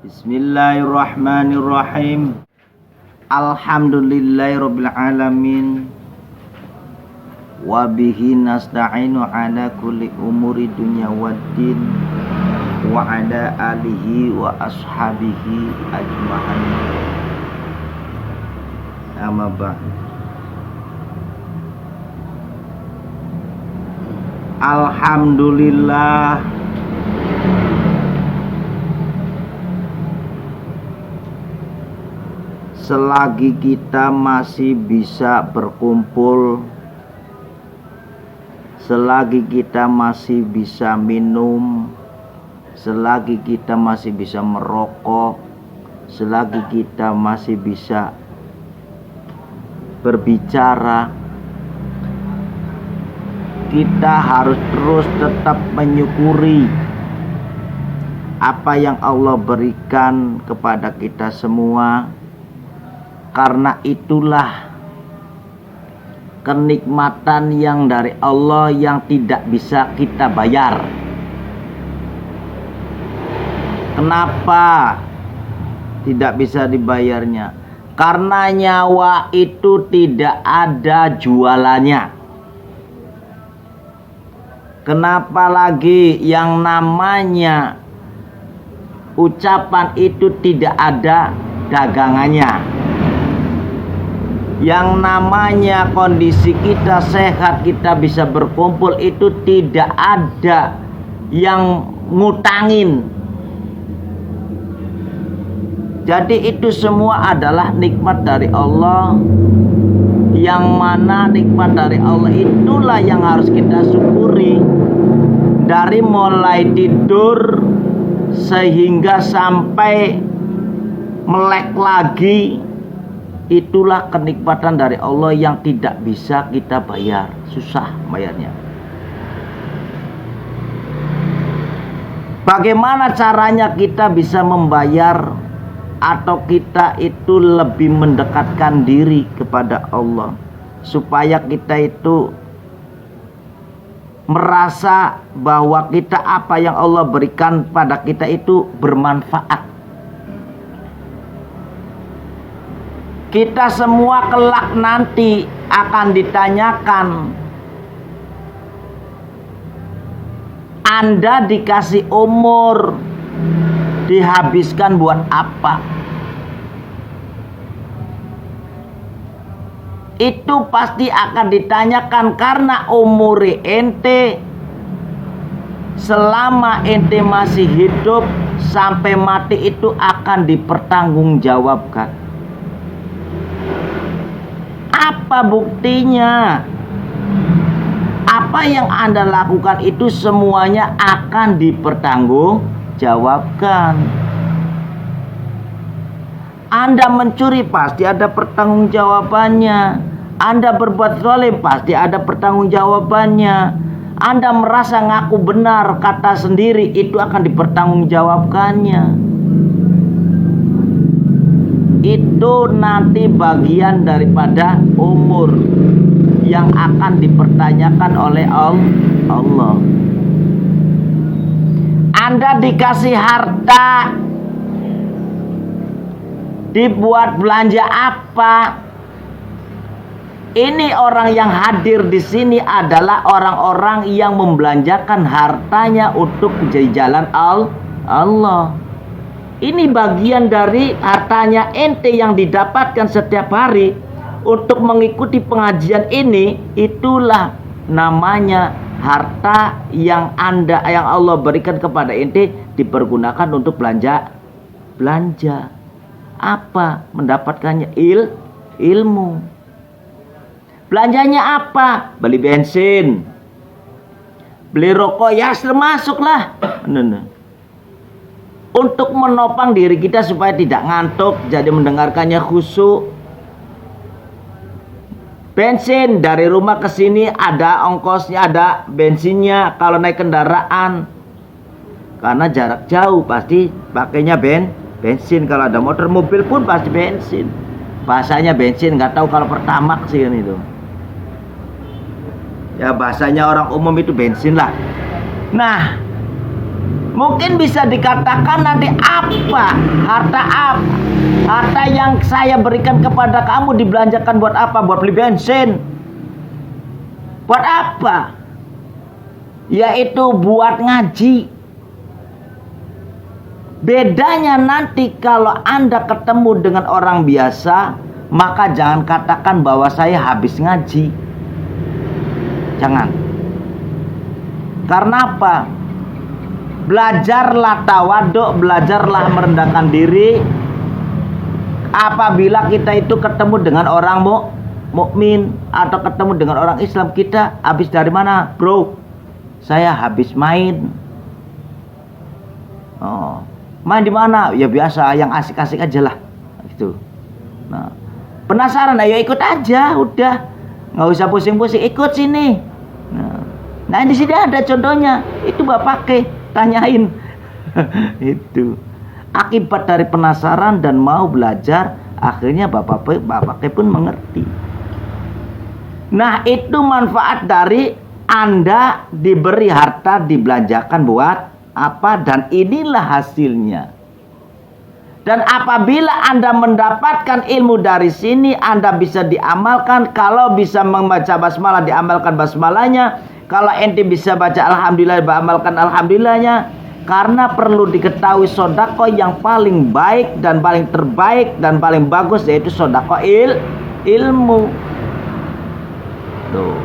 Bismillahirrahmanirrahim. Alhamdulillahirabbil alamin. Wa bihi nasta'inu ala kulli umuri dunya waddin. Wa ala alihi wa ashabihi ajma'in. Amma ba'd. Alhamdulillah, selagi kita masih bisa berkumpul, selagi kita masih bisa minum, selagi kita masih bisa merokok, selagi kita masih bisa berbicara, kita harus terus tetap menyukuri apa yang Allah berikan kepada kita semua, karena itulah kenikmatan yang dari Allah yang tidak bisa kita bayar. Kenapa tidak bisa dibayarnya? Karena nyawa itu tidak ada jualannya. Kenapa lagi yang namanya ucapan itu tidak ada dagangannya? Yang namanya kondisi kita sehat, kita bisa berkumpul, itu tidak ada yang ngutangin. Jadi itu semua adalah nikmat dari Allah, yang mana nikmat dari Allah itulah yang harus kita syukuri. Dari mulai tidur sehingga sampai melek lagi, itulah kenikmatan dari Allah yang tidak bisa kita bayar. Susah bayarnya. Bagaimana caranya kita bisa membayar atau kita itu lebih mendekatkan diri kepada Allah, supaya kita itu merasa bahwa kita, apa yang Allah berikan pada kita itu bermanfaat. Kita semua kelak nanti akan ditanyakan, Anda dikasih umur dihabiskan buat apa? Itu pasti akan ditanyakan, karena umur ente selama ente masih hidup sampai mati itu akan dipertanggungjawabkan. Apa buktinya? Apa yang Anda lakukan itu semuanya akan dipertanggungjawabkan. Anda mencuri pasti ada pertanggungjawabannya. Anda berbuat zalim pasti ada pertanggungjawabannya. Anda merasa ngaku benar, kata sendiri, itu akan dipertanggungjawabkannya. Itu nanti bagian daripada umur yang akan dipertanyakan oleh Allah. Anda dikasih harta, dibuat belanja apa? Ini orang yang hadir di sini adalah orang-orang yang membelanjakan hartanya untuk menjadi jalan Allah. Ini bagian dari hartanya ente yang didapatkan setiap hari untuk mengikuti pengajian ini. Itulah namanya harta yang Allah berikan kepada ente, dipergunakan untuk belanja. Apa? Mendapatkannya ilmu. Belanjanya apa? Beli bensin, beli rokok, ya termasuklah. Untuk menopang diri kita supaya tidak ngantuk, jadi mendengarkannya khusyuk. Bensin dari rumah ke sini ada ongkosnya, ada bensinnya kalau naik kendaraan. Karena jarak jauh pasti pakainya bensin. Kalau ada motor, mobil pun pasti bensin. Bahasanya bensin, nggak tahu kalau Pertamax sih kan itu. Ya bahasanya orang umum itu bensin lah. Nah, Mungkin bisa dikatakan nanti apa? Harta apa? Harta yang saya berikan kepada kamu dibelanjakan buat apa? Buat beli bensin. Buat apa? Yaitu buat ngaji. Bedanya nanti kalau Anda ketemu dengan orang biasa, maka jangan katakan bahwa saya habis ngaji. Jangan. Karena apa? Belajarlah tawaduk, belajarlah merendahkan diri. Apabila kita itu ketemu dengan orang mukmin atau ketemu dengan orang Islam, kita habis dari mana, bro? Saya habis main. Oh, main di mana? Ya biasa, yang asik-asik aja lah, gitu. Nah, penasaran? Ayo ikut aja, udah, nggak usah pusing-pusing, ikut sini. Nah di sini ada contohnya, itu Bapak tanyain. Itu akibat dari penasaran dan mau belajar, akhirnya Bapak pun mengerti. Nah itu manfaat dari Anda diberi harta, dibelanjakan buat apa, dan inilah hasilnya. Dan apabila Anda mendapatkan ilmu dari sini, Anda bisa diamalkan. Kalau bisa membaca basmalah, diamalkan basmalahnya. Kalau ente bisa baca alhamdulillah, diamalkan alhamdulillahnya. Karena perlu diketahui sodako yang paling baik dan paling terbaik dan paling bagus, yaitu sodako ilmu. Tuh.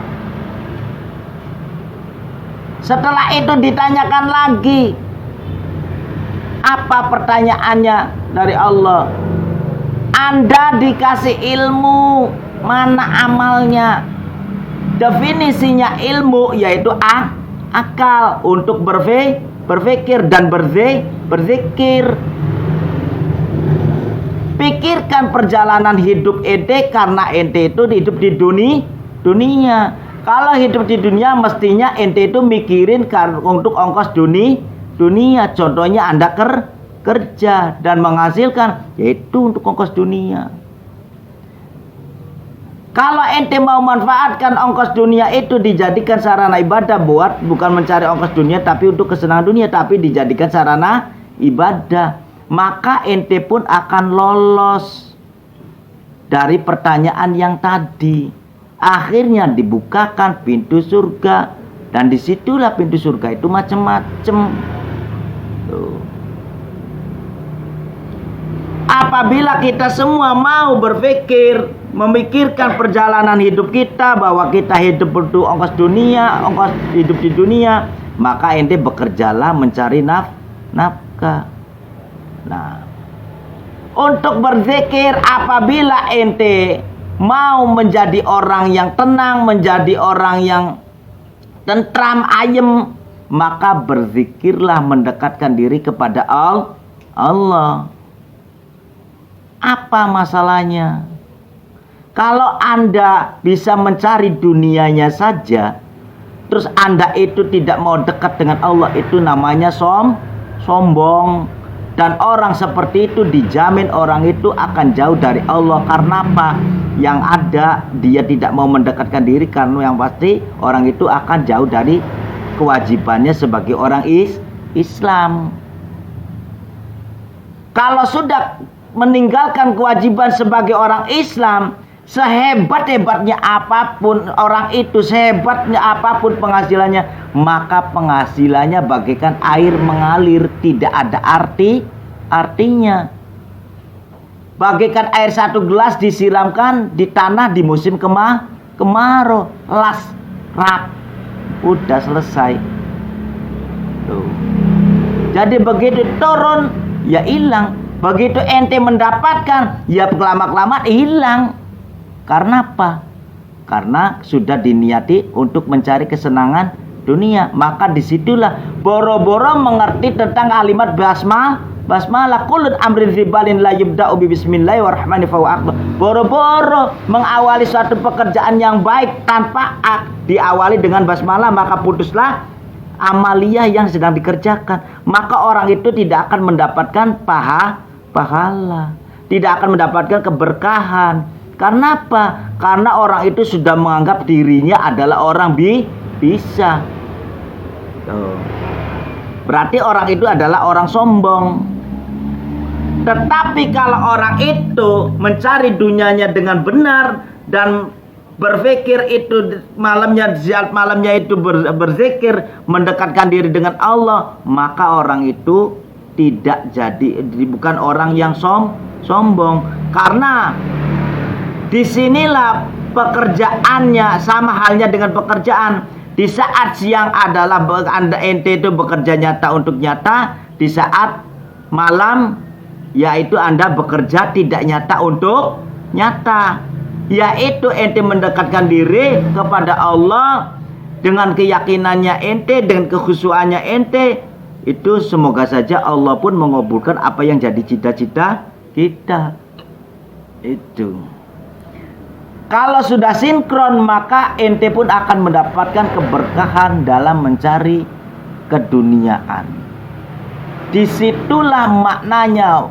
Setelah itu ditanyakan lagi. Apa pertanyaannya dari Allah? Anda dikasih ilmu, mana amalnya? Definisinya ilmu yaitu akal untuk berpikir dan berzikir. Pikirkan perjalanan hidup ente, karena ente itu hidup di dunia. Kalau hidup di dunia mestinya ente itu mikirin untuk ongkos dunia. Contohnya Anda kerja dan menghasilkan, yaitu untuk ongkos dunia. Kalau ente mau manfaatkan ongkos dunia itu dijadikan sarana ibadah, bukan mencari ongkos dunia tapi untuk kesenangan dunia, tapi dijadikan sarana ibadah, maka ente pun akan lolos dari pertanyaan yang tadi. Akhirnya dibukakan pintu surga, dan disitulah pintu surga itu macam-macam. Apabila kita semua mau berpikir, memikirkan perjalanan hidup kita, bahwa kita hidup untuk ongkos hidup di dunia, maka ente bekerjalah mencari nafkah. Nah, untuk berzikir, apabila ente mau menjadi orang yang tenang, menjadi orang yang tentram, ayem, maka berzikirlah mendekatkan diri kepada Allah. Apa masalahnya? Kalau Anda bisa mencari dunianya saja, terus Anda itu tidak mau dekat dengan Allah, itu namanya sombong. Dan orang seperti itu dijamin orang itu akan jauh dari Allah. Karena apa? Yang ada dia tidak mau mendekatkan diri, karena yang pasti orang itu akan jauh dari kewajibannya sebagai orang Islam. Kalau sudah meninggalkan kewajiban sebagai orang Islam, sehebat-hebatnya apapun orang itu, sehebatnya apapun penghasilannya, maka penghasilannya bagaikan air mengalir, tidak ada artinya. Bagaikan air satu gelas disiramkan di tanah di musim kemarau, udah selesai. Tuh. Jadi begitu turun ya hilang, begitu ente mendapatkan ya kelama-kelamaan hilang. Karena apa? Karena sudah diniati untuk mencari kesenangan dunia. Maka disitulah boro-boro mengerti tentang kalimat basmalah kulun amrin zibalin la yubda'u bi bismillahirrahmanirrahim. Boro-boro mengawali suatu pekerjaan yang baik tanpa diawali dengan basmalah, maka putuslah amaliyah yang sedang dikerjakan. Maka orang itu tidak akan mendapatkan pahala, tidak akan mendapatkan keberkahan. Karena apa? Karena orang itu sudah menganggap dirinya adalah orang bisa. Tuh. berarti orang itu adalah orang sombong. Tetapi kalau orang itu mencari dunianya dengan benar dan berpikir itu malamnya itu berzikir, mendekatkan diri dengan Allah, maka orang itu tidak jadi, bukan orang yang sombong. Karena disinilah pekerjaannya sama halnya dengan pekerjaan. Di saat siang adalah ente itu bekerja nyata untuk nyata, di saat malam yaitu Anda bekerja tidak nyata untuk nyata, yaitu ente mendekatkan diri kepada Allah dengan keyakinannya ente, dengan kekhusyuannya ente. Itu semoga saja Allah pun mengabulkan apa yang jadi cita-cita kita. Itu kalau sudah sinkron, maka ente pun akan mendapatkan keberkahan dalam mencari keduniaan. Disitulah maknanya.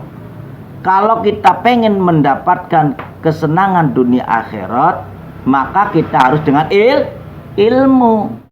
Kalau kita pengen mendapatkan kesenangan dunia akhirat, maka kita harus dengan ilmu.